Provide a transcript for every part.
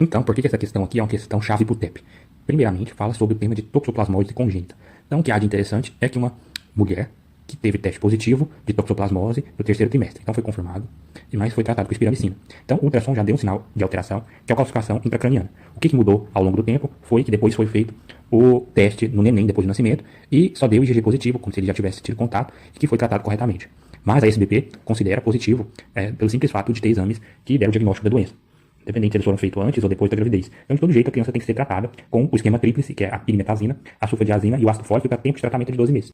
Então, por que essa questão aqui é uma questão chave para o TEP? Primeiramente, fala sobre o tema de toxoplasmose congênita. Então, o que há de interessante é que uma mulher que teve teste positivo de toxoplasmose no terceiro trimestre. Então, foi confirmado, mas foi tratado com espiramicina. Então, o ultrassom já deu um sinal de alteração, que é a calcificação intracraniana. O que mudou ao longo do tempo foi que depois foi feito o teste no neném depois do nascimento e só deu IgG positivo, como se ele já tivesse tido contato e que foi tratado corretamente. Mas a SBP considera positivo pelo simples fato de ter exames que deram o diagnóstico da doença, independente se eles foram feitos antes ou depois da gravidez. Então, de todo jeito, a criança tem que ser tratada com o esquema tríplice, que é a pirimetazina, a sulfadiazina e o ácido fólico, para tempo de tratamento de 12 meses.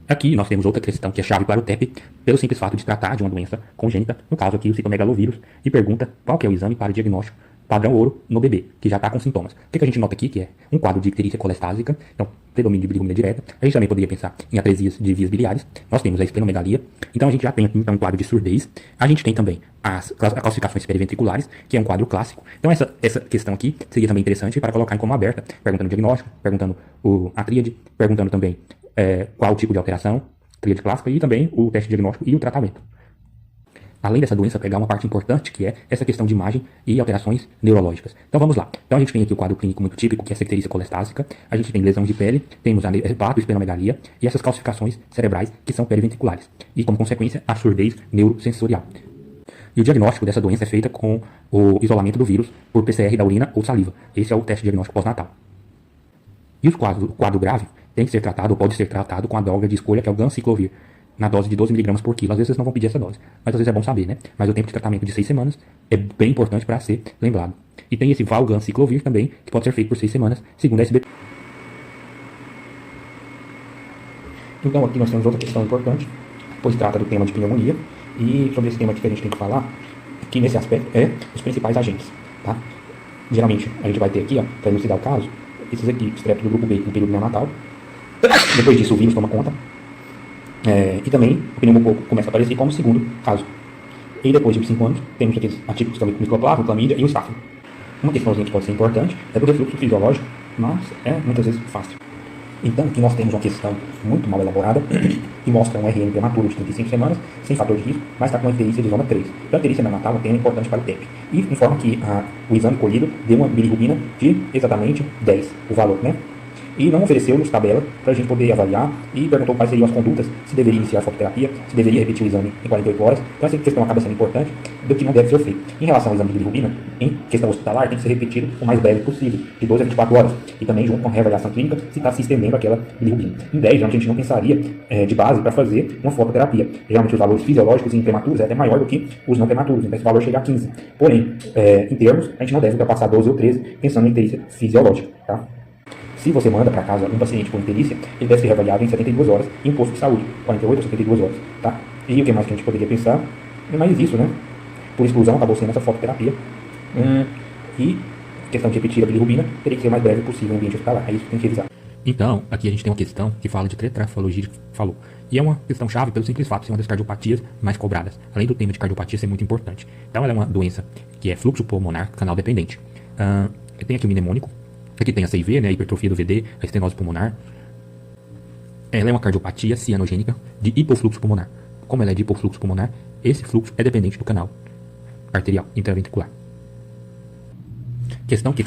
Aqui nós temos outra questão que é chave para o TEP, pelo simples fato de tratar de uma doença congênita, no caso aqui o citomegalovírus, e pergunta qual que é o exame para o diagnóstico padrão ouro no bebê, que já está com sintomas. O que a gente nota aqui, que é um quadro de icterícia colestásica, então predomínio de bilirrubina direta. A gente também poderia pensar em atresias de vias biliares. Nós temos a esplenomegalia. Então a gente já tem aqui então, um quadro de surdez. A gente tem também as calcificações periventriculares, que é um quadro clássico. Então essa questão aqui seria também interessante para colocar em como aberta, perguntando o diagnóstico, perguntando a tríade, perguntando também qual o tipo de alteração, tríade clássica, e também o teste diagnóstico e o tratamento. Além dessa doença, pegar uma parte importante, que é essa questão de imagem e alterações neurológicas. Então vamos lá. Então a gente tem aqui o quadro clínico muito típico, que é a icterícia colestásica. A gente tem lesão de pele, temos a hepatoesplenomegalia e essas calcificações cerebrais que são periventriculares. E como consequência, a surdez neurosensorial. E o diagnóstico dessa doença é feita com o isolamento do vírus por PCR da urina ou saliva. Esse é o teste diagnóstico pós-natal. E o quadro grave tem que ser tratado ou pode ser tratado com a droga de escolha, que é o ganciclovir, na dose de 12 mg por quilo. Às vezes vocês não vão pedir essa dose, mas às vezes é bom saber, né? Mas o tempo de tratamento de 6 semanas é bem importante para ser lembrado. E tem esse valganciclovir também, que pode ser feito por 6 semanas, segundo a SBP. Então aqui nós temos outra questão importante, pois trata do tema de pneumonia, e sobre esse tema aqui que a gente tem que falar, que nesse aspecto é os principais agentes, tá? Geralmente a gente vai ter aqui, ó, para elucidar o caso, esses aqui, estrepto do grupo B no período neonatal. Depois disso o vírus toma conta. E também o pneumococo começa a aparecer como segundo caso. E depois de 5 anos, temos aqueles atípicos também, como micoplasma, clamídia e o estáfilo. Uma questãozinha que pode ser importante é do refluxo fisiológico, mas é muitas vezes fácil. Então, aqui nós temos uma questão muito mal elaborada, que mostra um RN prematuro de 35 semanas, sem fator de risco, mas está com uma icterícia de zona 3. Então, a icterícia neonatal é um tema importante para o TEP. E informa que o exame colhido deu uma bilirrubina de exatamente 10, o valor, né? E não ofereceu-nos tabela para a gente poder avaliar e perguntou quais seriam as condutas, se deveria iniciar a fototerapia, se deveria repetir o exame em 48 horas. Então essa questão acaba sendo importante do que não deve ser feito. Em relação ao exame de bilirrubina, em questão hospitalar, tem que ser repetido o mais breve possível, de 12 a 24 horas. E também junto com a reavaliação clínica, se está se estendendo aquela bilirrubina. Em 10, geralmente a gente não pensaria de base para fazer uma fototerapia. Geralmente os valores fisiológicos em prematuros é até maior do que os não prematuros, então esse valor chega a 15. Porém, em termos, a gente não deve ultrapassar 12 ou 13 pensando em icterícia fisiológica, tá? Se você manda para casa um paciente com icterícia, ele deve ser reavaliado em 72 horas em um posto de saúde, 48 ou 72 horas, tá? E o que mais que a gente poderia pensar? É mais isso, né? Por exclusão, acabou sendo essa fototerapia. E questão de repetir a bilirrubina, teria que ser o mais breve possível no ambiente hospitalar. É isso que tem que revisar. Então, aqui a gente tem uma questão que fala de tetrafalogia, falou. E é uma questão chave pelo simples fato de ser uma das cardiopatias mais cobradas. Além do tema de cardiopatia ser muito importante. Então, ela é uma doença que é fluxo pulmonar canal dependente. Tem aqui o mnemônico. Aqui tem a CIV, né, a hipertrofia do VD, a estenose pulmonar. Ela é uma cardiopatia cianogênica de hipofluxo pulmonar. Como ela é de hipofluxo pulmonar, esse fluxo é dependente do canal arterial intraventricular. Questão que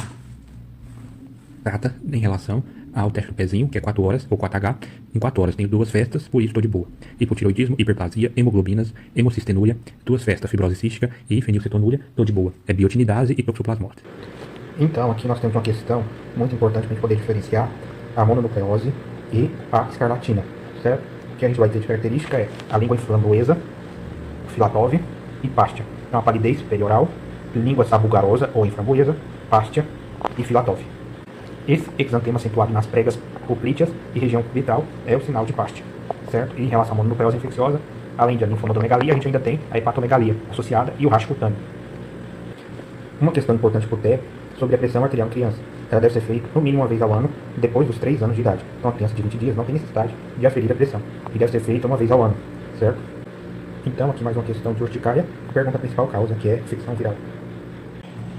trata em relação ao teste do pezinho, que é 4 horas, ou 4H. Em 4 horas tenho 2 festas, por isso estou de boa. Hipotiroidismo, hiperplasia, hemoglobinas, hemocistenúria, 2 festas, fibrose cística e fenilcetonúria, estou de boa. É biotinidase e toxoplasmose. Então, aqui nós temos uma questão muito importante para a gente poder diferenciar a mononucleose e a escarlatina, certo? O que a gente vai ter de característica é a língua inflamboesa, Filatov e pástia. Então, a palidez perioral, língua sabugarosa ou inflamboesa, pástia e Filatov. Esse exantema acentuado nas pregas poplíteas e região cubital é o sinal de pástia, certo? E em relação à mononucleose infecciosa, além da linfonodomegalia, a gente ainda tem a hepatomegalia associada e o racho cutâneo. Uma questão importante para o TEP sobre a pressão arterial em criança. Ela deve ser feita no mínimo uma vez ao ano, depois dos 3 anos de idade. Então a criança de 20 dias não tem necessidade de aferir a pressão. E deve ser feita uma vez ao ano, certo? Então aqui mais uma questão de urticária. Pergunta a principal causa, que é infecção viral.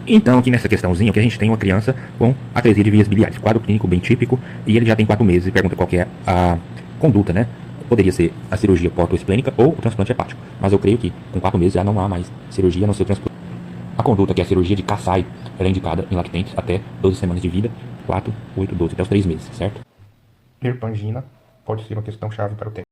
Então aqui nessa questãozinha, que a gente tem uma criança com atresia de vias biliares. Quadro clínico bem típico, e ele já tem 4 meses e pergunta qual que é a conduta, né? Poderia ser a cirurgia portoesplênica ou o transplante hepático. Mas eu creio que com 4 meses já não há mais cirurgia, a não ser o transplante. A conduta, que é a cirurgia de Kasai, ela é indicada em lactentes até 12 semanas de vida, 4, 8, 12, até os 3 meses, certo? Hiperpangina pode ser uma questão chave para o teste.